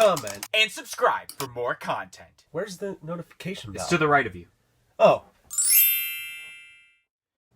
comment, and subscribe for more content. Where's the notification bell? It's to the right of you. Oh.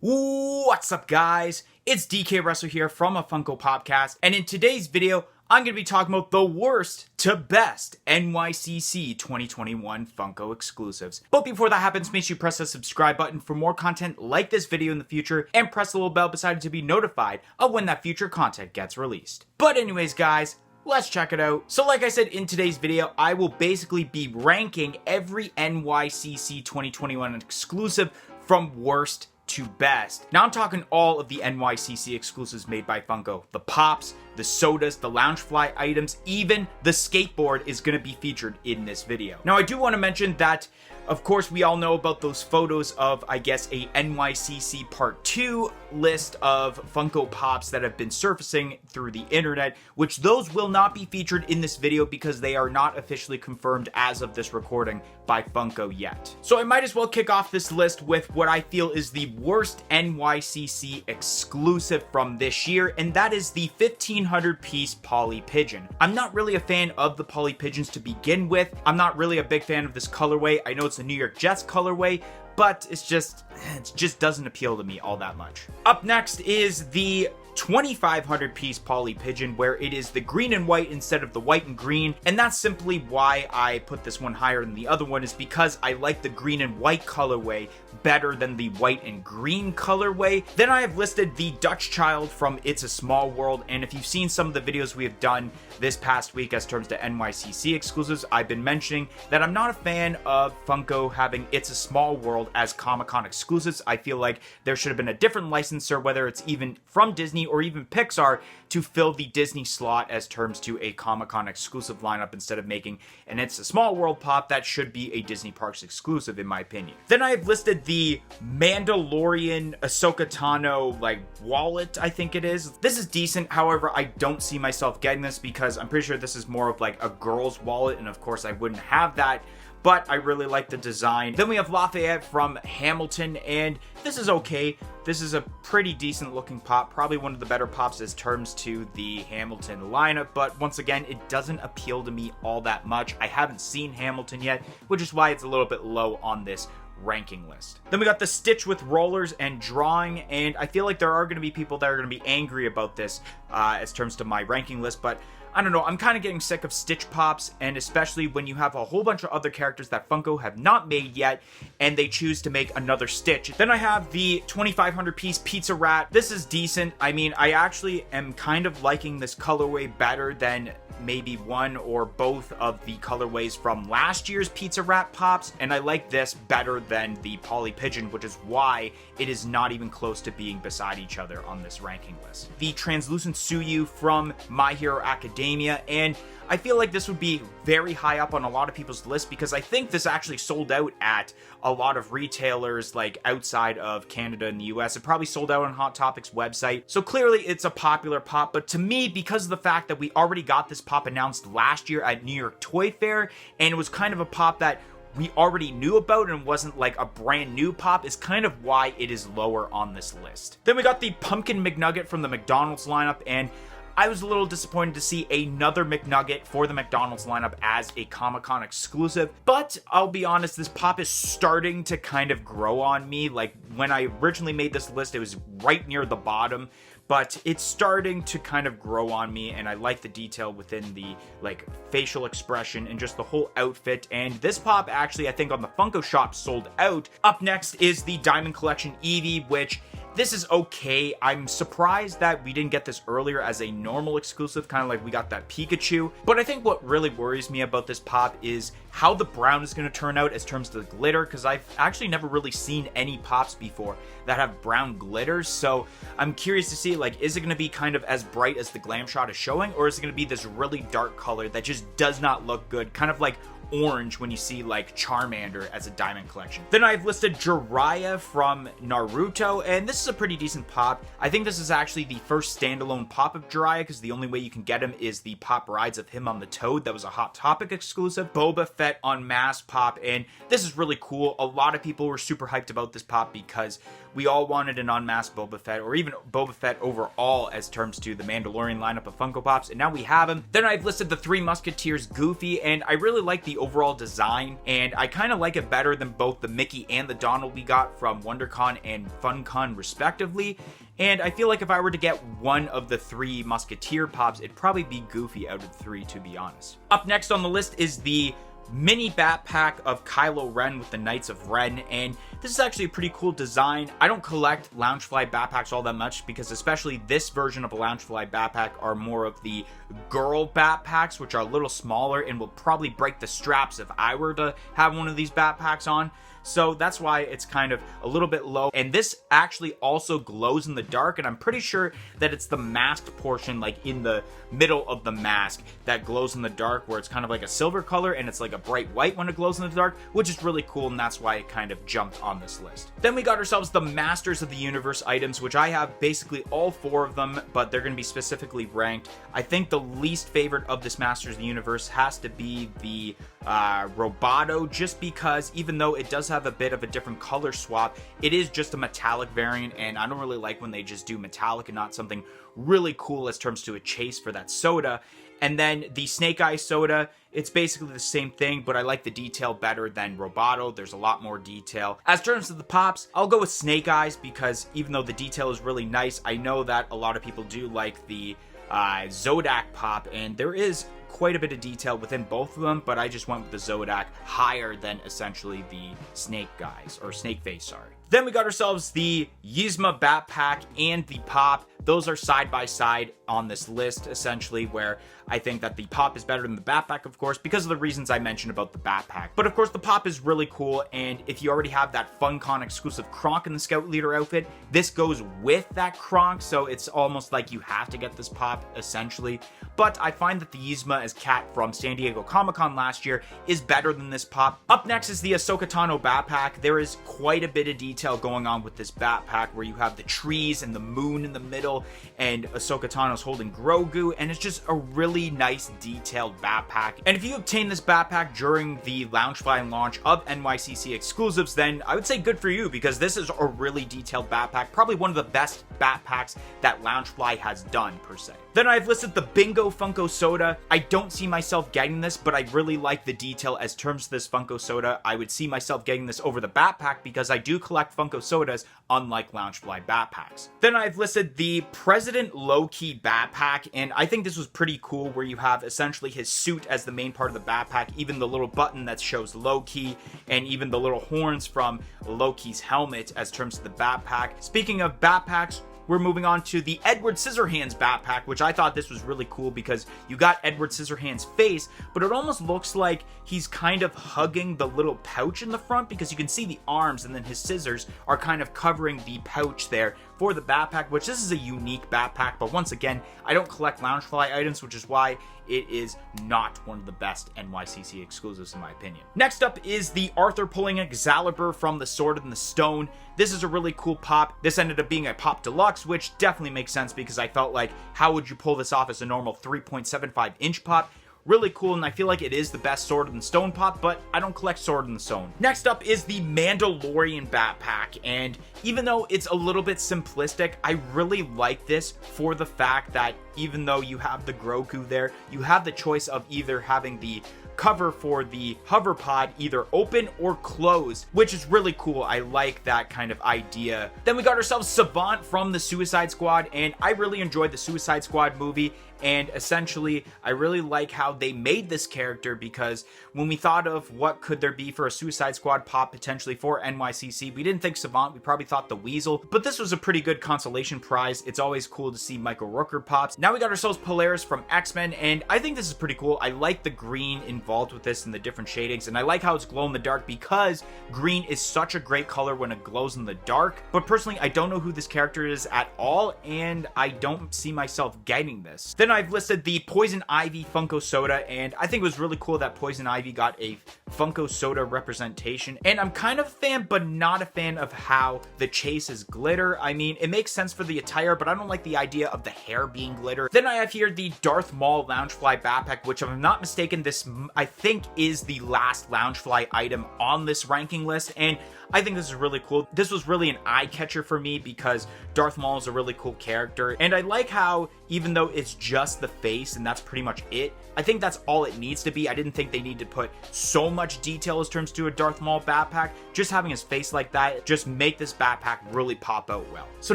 What's up, guys? It's DK Wrestler here from a Funko Popcast, and in today's video, I'm going to be talking about the worst to best NYCC 2021 Funko exclusives. But before that happens, make sure you press the subscribe button for more content like this video in the future, and press the little bell beside it to be notified of when that future content gets released. But anyways, guys, let's check it out. So like I said, in today's video, I will basically be ranking every NYCC 2021 exclusive from worst to best. Now I'm talking all of the NYCC exclusives made by Funko. The pops, the sodas, the Loungefly items, even the skateboard is going to be featured in this video. Now I do want to mention that, of course, we all know about those photos of, I guess, a NYCC Part 2 list of Funko Pops that have been surfacing through the internet, which those will not be featured in this video because they are not officially confirmed as of this recording by Funko yet. So I might as well kick off this list with what I feel is the worst NYCC exclusive from this year, and that is the 1500 piece Poly Pigeon. I'm not really a fan of the Poly Pigeons to begin with. I'm not really a big fan of this colorway. I know it's a New York Jets colorway, but it just doesn't appeal to me all that much. Up next is the 2500 piece Poly Pigeon, where it is the green and white instead of the white and green, and that's simply why I put this one higher than the other one, is because I like the green and white colorway better than the white and green colorway. Then I have listed the Dutch Child from It's a Small World, and if you've seen some of the videos we have done this past week as terms to NYCC exclusives, I've been mentioning that I'm not a fan of Funko having It's a Small World as Comic-Con exclusives. I feel like there should have been a different licensor, whether it's even from Disney or even Pixar, to fill the Disney slot as terms to a Comic-Con exclusive lineup instead of making an It's a Small World pop that should be a Disney Parks exclusive, in my opinion. Then I have listed the Mandalorian Ahsoka Tano, like, wallet, I think it is. This is decent, however, I don't see myself getting this because I'm pretty sure this is more of like a girl's wallet, and of course I wouldn't have that, but I really like the design. Then we have Lafayette from Hamilton, and this is okay. This is a pretty decent looking pop, probably one of the better pops as terms to the Hamilton lineup, but once again, it doesn't appeal to me all that much. I haven't seen Hamilton yet, which is why it's a little bit low on this ranking list. Then we got the Stitch with rollers and drawing, and I feel like there are going to be people that are going to be angry about this as terms to my ranking list, but I don't know, I'm kind of getting sick of Stitch pops, and especially when you have a whole bunch of other characters that Funko have not made yet, and they choose to make another Stitch. Then I have the 2500 piece Pizza Rat. This is decent. I mean, I actually am kind of liking this colorway better than maybe one or both of the colorways from last year's Pizza Rat pops, and I like this better than the Poly Pigeon, which is why it is not even close to being beside each other on this ranking list. The Translucent Suyu from My Hero Academia, and I feel like this would be very high up on a lot of people's list because I think this actually sold out at a lot of retailers like outside of Canada and the US. It probably sold out on Hot Topic's website. So clearly it's a popular pop, but to me, because of the fact that we already got this pop announced last year at New York Toy Fair, and it was kind of a pop that we already knew about and wasn't like a brand new pop, is kind of why it is lower on this list. Then we got the Pumpkin Mcnugget from the McDonald's lineup, and I was a little disappointed to see another Mcnugget for the McDonald's lineup as a Comic-Con exclusive, but I'll be honest, this pop is starting to kind of grow on me. Like, when I originally made this list, it was right near the bottom, but it's starting to kind of grow on me, and I like the detail within the, like, facial expression and just the whole outfit, and this pop actually, I think on the Funko shop, sold out. Up next is the Diamond Collection Eevee, which this is okay. I'm surprised that we didn't get this earlier as a normal exclusive, kind of like we got that Pikachu. But I think what really worries me about this pop is how the brown is going to turn out as terms to the glitter, because I've actually never really seen any pops before that have brown glitters. So I'm curious to see, like, is it going to be kind of as bright as the glam shot is showing, or is it going to be this really dark color that just does not look good, kind of like orange when you see like Charmander as a diamond collection. Then I've listed Jiraiya from Naruto, and this is a pretty decent pop. I think this is actually the first standalone pop of Jiraiya, because the only way you can get him is the pop rides of him on the Toad. That was a Hot Topic exclusive. Boba Fett Unmasked pop, and this is really cool. A lot of people were super hyped about this pop because we all wanted an unmasked Boba Fett, or even Boba Fett overall as terms to the Mandalorian lineup of Funko Pops, and now we have him. Then I've listed the Three Musketeers Goofy, and I really like the overall design, and I kind of like it better than both the Mickey and the Donald we got from WonderCon and FunCon respectively. And I feel like if I were to get one of the Three Musketeer pops, it'd probably be Goofy out of the three, to be honest. Up next on the list is the mini backpack of Kylo Ren with the Knights of Ren, and this is actually a pretty cool design. I don't collect Loungefly backpacks all that much, because especially this version of a Loungefly backpack are more of the girl backpacks, which are a little smaller and will probably break the straps if I were to have one of these backpacks on. So that's why it's kind of a little bit low. And this actually also glows in the dark, and I'm pretty sure that it's the masked portion, like in the middle of the mask, that glows in the dark, where it's kind of like a silver color and it's like a bright white when it glows in the dark, which is really cool, and that's why it kind of jumped on this list. Then we got ourselves the Masters of the Universe items, which I have basically all four of them, but they're going to be specifically ranked. I think the least favorite of this Masters of the Universe has to be the Roboto, just because even though it does have a bit of a different color swap, it is just a metallic variant, and I don't really like when they just do metallic and not something really cool as terms to a chase for that soda. And then the Snake Eye soda, it's basically the same thing, but I like the detail better than Roboto. There's a lot more detail. As terms of the pops, I'll go with Snake Eyes, because even though the detail is really nice, I know that a lot of people do like the Zodak pop, and there is quite a bit of detail within both of them, but I just went with the Zodak higher than essentially the Snake Guys, or Snake Face, sorry. Then we got ourselves the Yzma backpack and the pop. Those are side by side on this list, essentially, where I think that the pop is better than the backpack, of course, because of the reasons I mentioned about the backpack. But of course, the pop is really cool, and if you already have that FunCon exclusive Kronk in the Scout Leader outfit, this goes with that Kronk, so it's almost like you have to get this pop, essentially. But I find that the Yzma as Cat from San Diego Comic-Con last year is better than this pop. Up next is the Ahsoka Tano backpack. There is quite a bit of detail going on with this backpack, where you have the trees and the moon in the middle, and Ahsoka Tano's holding Grogu, and it's just a really nice detailed backpack. And if you obtain this backpack during the Loungefly launch of NYCC exclusives, then I would say good for you, because this is a really detailed backpack, probably one of the best backpacks that Loungefly has done, per se. Then I've listed the Bingo Funko Soda. I don't see myself getting this, but I really like the detail as terms to this Funko Soda. I would see myself getting this over the backpack, because I do collect Funko Sodas, unlike Loungefly backpacks. Then I've listed the President Low-Key backpack, and I think this was pretty cool, where you have essentially his suit as the main part of the backpack, even the little button that shows Low-Key, and even the little horns from Low-Key's helmet as terms to the backpack. Speaking of backpacks, we're moving on to the Edward Scissorhands backpack, which I thought this was really cool, because you got Edward Scissorhands' face, but it almost looks like he's kind of hugging the little pouch in the front, because you can see the arms, and then his scissors are kind of covering the pouch there for the backpack, which this is a unique backpack. But once again, I don't collect Loungefly items, which is why it is not one of the best NYCC exclusives in my opinion. Next up is the Arthur pulling Excalibur from the Sword and the Stone. This is a really cool pop. This ended up being a pop deluxe, which definitely makes sense, because I felt like, how would you pull this off as a normal 3.75 inch pop? Really cool, and I feel like it is the best Sword and Stone pop, but I don't collect Sword and Stone. Next up is the Mandalorian Backpack, and even though it's a little bit simplistic, I really like this for the fact that even though you have the Grogu there, you have the choice of either having the cover for the hover pod either open or closed, which is really cool. I like that kind of idea. Then we got ourselves Savant from the Suicide Squad, and I really enjoyed the Suicide Squad movie, and essentially I really like how they made this character, because when we thought of what could there be for a Suicide Squad pop potentially for NYCC, we didn't think Savant, we probably thought the Weasel, but this was a pretty good consolation prize. It's always cool to see Michael Rooker pops. Now we got ourselves Polaris from X-Men, and I think this is pretty cool. I like the green involved involved with this and the different shadings, and I like how it's glow in the dark because green is such a great color when it glows in the dark. But personally, I don't know who this character is at all, and I don't see myself getting this. Then I've listed the Poison Ivy Funko Soda, and I think it was really cool that Poison Ivy got a Funko Soda representation. And I'm kind of a fan, but not a fan of how the chase is glitter. I mean, it makes sense for the attire, but I don't like the idea of the hair being glitter. Then I have here the Darth Maul Loungefly Backpack, which if I'm not mistaken, this I think is the last Loungefly item on this ranking list, and I think this is really cool. This was really an eye catcher for me because Darth Maul is a really cool character, and I like how even though it's just the face and that's pretty much it, I think that's all it needs to be. I didn't think they need to put so much detail as terms to a Darth Maul backpack. Just having his face like that just make this backpack really pop out well. So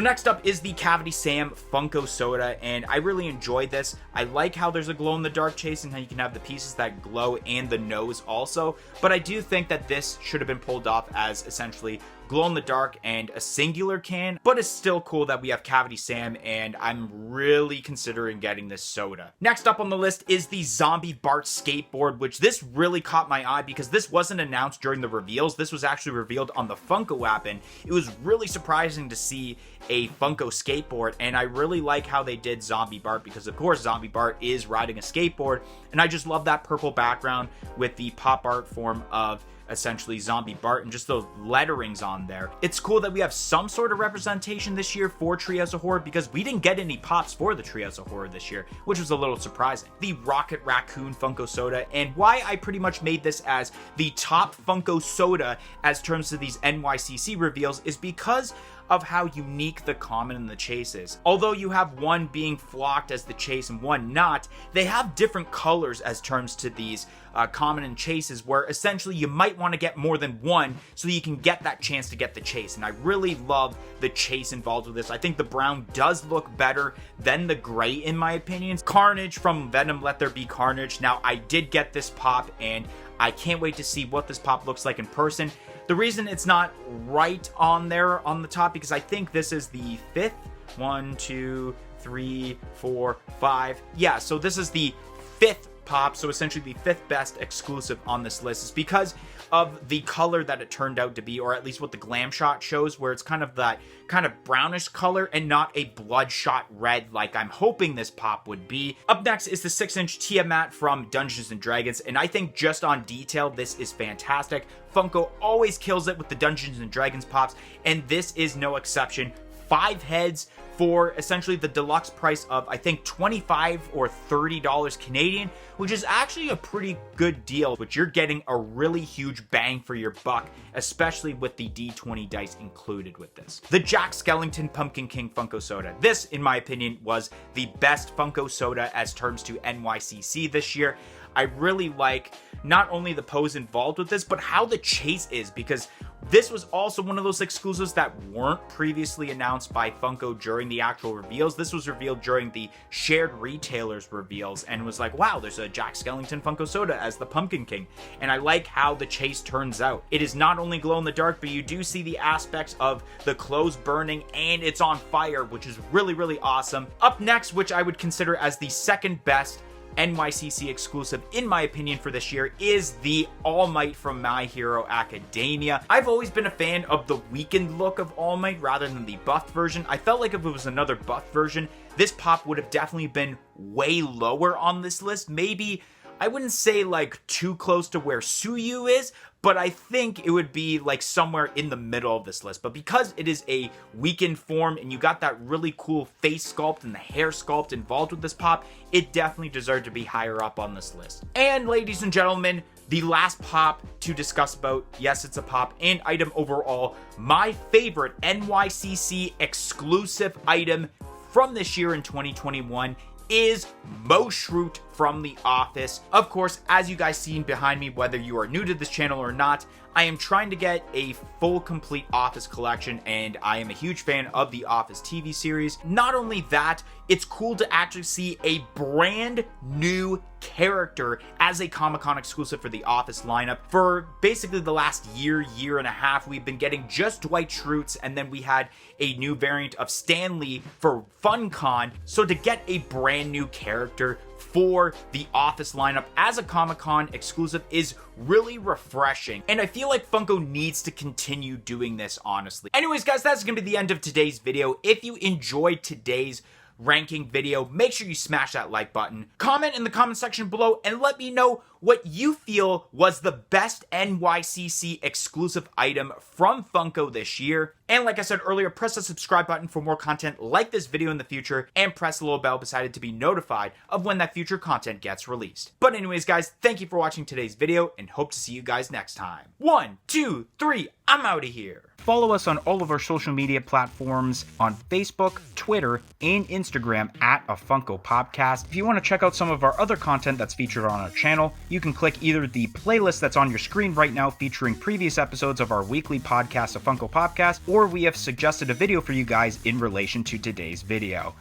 next up is the Cavity Sam Funko Soda, and I really enjoyed this. I like how there's a glow-in-the-dark chase and how you can have the pieces that glow and the nose also, but I do think that this should have been pulled off as essentially glow-in-the-dark and a singular can, but it's still cool that we have Cavity Sam, and I'm really considering getting this soda. Next up on the list is the Zombie Bart Skateboard, which this really caught my eye because this wasn't announced during the reveals. This was actually revealed on the Funko app, and it was really surprising to see a Funko skateboard, and I really like how they did Zombie Bart because, of course, Zombie Bart is riding a skateboard, and I just love that purple background with the pop art form of essentially Zombie Bart and just those letterings on there. It's cool that we have some sort of representation this year for Treehouse of Horror because we didn't get any pops for the Treehouse of Horror this year, which was a little surprising. The Rocket Raccoon Funko Soda, and why I pretty much made this as the top Funko Soda as terms of these NYCC reveals is because of how unique the common and the chase is. Although you have one being flocked as the chase and one not, they have different colors as terms to these common and chases, where essentially you might want to get more than one so you can get that chance to get the chase. And I really love the chase involved with this. I think the brown does look better than the gray in my opinion. Carnage from Venom, Let There Be Carnage. Now I did get this pop and I can't wait to see what this pop looks like in person. The reason it's not right on there on the top because I think this is the fifth. 1, 2, 3, 4, 5. Yeah, so this is the fifth pop, so essentially the fifth best exclusive on this list is because of the color that it turned out to be, or at least what the glam shot shows, where it's kind of that kind of brownish color and not a bloodshot red like I'm hoping this pop would be. Up next is the 6-inch Tiamat from Dungeons & Dragons, and I think just on detail, this is fantastic. Funko always kills it with the Dungeons & Dragons pops, and this is no exception. 5 heads for essentially the deluxe price of I think $25 or $30 Canadian, which is actually a pretty good deal, which you're getting a really huge bang for your buck, especially with the D20 dice included with this. The Jack Skellington Pumpkin King Funko Soda. This, in my opinion, was the best Funko Soda as terms to NYCC this year. I really like not only the pose involved with this, but how the chase is, because this was also one of those exclusives that weren't previously announced by Funko during the actual reveals. This was revealed during the shared retailers reveals and was like, wow, there's a Jack Skellington Funko Soda as the Pumpkin King. And I like how the chase turns out. It is not only glow in the dark, but you do see the aspects of the clothes burning and it's on fire, which is really, really awesome. Up next, which I would consider as the second best NYCC exclusive in my opinion for this year, is the All Might from My Hero Academia. I've always been a fan of the weakened look of All Might rather than the buffed version. I felt like if it was another buffed version, this pop would have definitely been way lower on this list. Maybe, I wouldn't say like too close to where Suyu is, but I think it would be like somewhere in the middle of this list. But because it is a weakened form and you got that really cool face sculpt and the hair sculpt involved with this pop, it definitely deserved to be higher up on this list. And ladies and gentlemen, the last pop to discuss about, yes, it's a pop and item overall, my favorite NYCC exclusive item from this year in 2021 is Shroot from The Office. Of course, as you guys seen behind me, whether you are new to this channel or not, I am trying to get a full complete Office collection, and I am a huge fan of the Office TV series. Not only that, it's cool to actually see a brand new character as a Comic-Con exclusive for the Office lineup. For basically the last year and a half, we've been getting just Dwight Schrutes, and then we had a new variant of Stan Lee for FunCon. So to get a brand new character for the Office lineup as a Comic-Con exclusive is really refreshing, and I feel like Funko needs to continue doing this, honestly. Anyways, guys, that's gonna be the end of today's video. If you enjoyed today's ranking video, make sure you smash that like button, comment in the comment section below, and let me know what you feel was the best NYCC exclusive item from Funko this year. And like I said earlier, press the subscribe button for more content like this video in the future, and press the little bell beside it to be notified of when that future content gets released. But anyways, guys, thank you for watching today's video, and hope to see you guys next time. 1, 2, 3, I'm out of here. Follow us on all of our social media platforms on Facebook, Twitter, and Instagram at A Funko Podcast. If you want to check out some of our other content that's featured on our channel, you can click either the playlist that's on your screen right now featuring previous episodes of our weekly podcast, A Funko Podcast, or we have suggested a video for you guys in relation to today's video.